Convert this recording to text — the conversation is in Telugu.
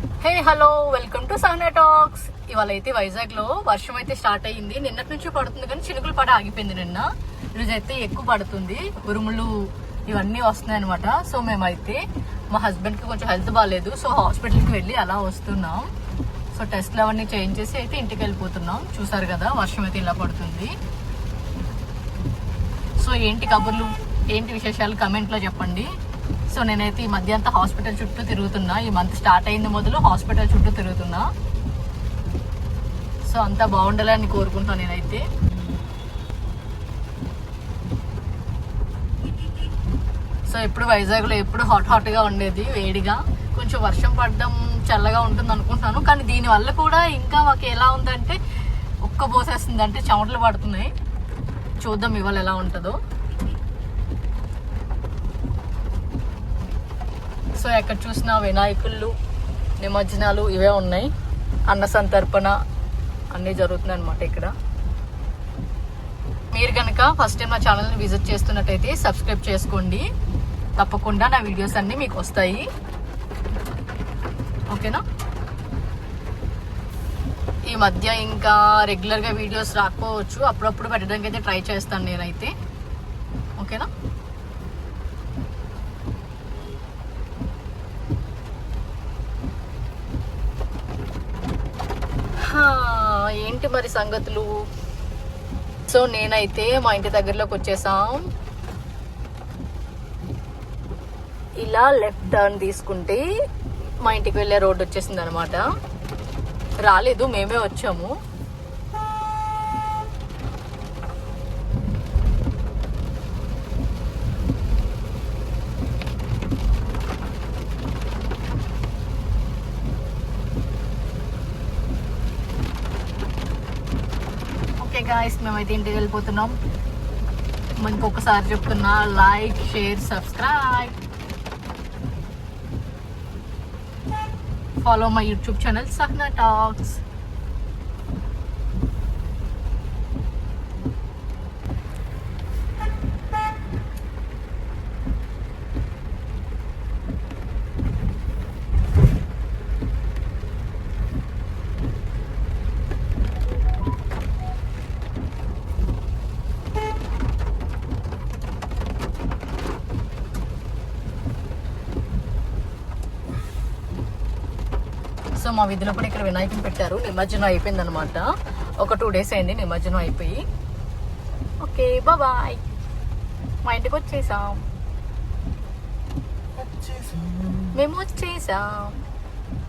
Hey hello, welcome to Sahana talks. ఇవాళ అయితే వైజాగ్ లో వర్షం అయితే స్టార్ట్ అయ్యింది. నిన్నటి నుంచి పడుతుంది కానీ చినుకులు పడ ఆగిపోయింది. ఈరోజు అయితే ఎక్కువ పడుతుంది, ఉరుములు ఇవన్నీ వస్తున్నాయి అనమాట. సో మేమైతే మా హస్బెండ్ కి కొంచెం హెల్త్ బాగాలేదు, సో హాస్పిటల్ కి వెళ్ళి అలా వస్తున్నాం. సో టెస్ట్లు అవన్నీ చేంజ్ చేసి అయితే ఇంటికి వెళ్ళిపోతున్నాం. చూసారు కదా వర్షం అయితే ఇలా పడుతుంది. సో ఏంటి కబుర్లు, ఏంటి విశేషాలు కమెంట్ లో చెప్పండి. సో నేనైతే ఈ మధ్య అంతా హాస్పిటల్ చుట్టూ తిరుగుతున్నా. ఈ మంత్ స్టార్ట్ అయింది మొదలు హాస్పిటల్ చుట్టూ తిరుగుతున్నా. సో అంతా బాగుండాలని కోరుకుంటాను నేనైతే. సో ఎప్పుడు వైజాగ్లో ఎప్పుడు హాట్ గా ఉండేది, వేడిగా. కొంచెం వర్షం పడడం చల్లగా ఉంటుంది అనుకుంటున్నాను, కానీ దీనివల్ల కూడా ఇంకా మాకు ఎలా ఉందంటే ఒక్క పోసేస్తుంది, అంటే చెమటలు పడుతున్నాయి. చూద్దాం ఇవాళ ఎలా ఉంటుందో. సో ఎక్కడ చూసినా వినాయకుళ్ళు, నిమజ్జనాలు ఇవే ఉన్నాయి. అన్న సంతర్పణ అన్నీ జరుగుతున్నాయి అనమాట ఇక్కడ. మీరు కనుక ఫస్ట్ టైం నా ఛానల్ని విజిట్ చేస్తున్నట్టయితే సబ్స్క్రైబ్ చేసుకోండి. తప్పకుండా నా వీడియోస్ అన్నీ మీకు వస్తాయి, ఓకేనా. ఈ మధ్య ఇంకా రెగ్యులర్గా వీడియోస్ రాకపోవచ్చు, అప్పుడప్పుడు పెట్టడానికి అయితే ట్రై చేస్తాను నేనైతే, ఓకేనా. ఏంటి మరి సంగతులు. సో నేనైతే మా ఇంటి దగ్గరలోకి వచ్చేసాం. ఇలా లెఫ్ట్ టర్న్ తీసుకుంటే మా ఇంటికి వెళ్ళే రోడ్డు వచ్చేసింది అనమాట. రాలేదు, మేమే వచ్చాము. గాయస్ మేమైతే ఇంటికి వెళ్ళిపోతున్నాం. ఇంకొకసారి చెప్తున్నా, like, share, subscribe, follow my YouTube channel Sahana talks. So మా వీధిలో కూడా ఇక్కడ వినాయకుని పెట్టారు. నిమజ్జనం అయిపోయింది అనమాట. ఒక 2 days అయింది నిమజ్జనం అయిపోయి. Okay bye. మా ఇంటికి వచ్చేసాం, మేము వచ్చేసాం.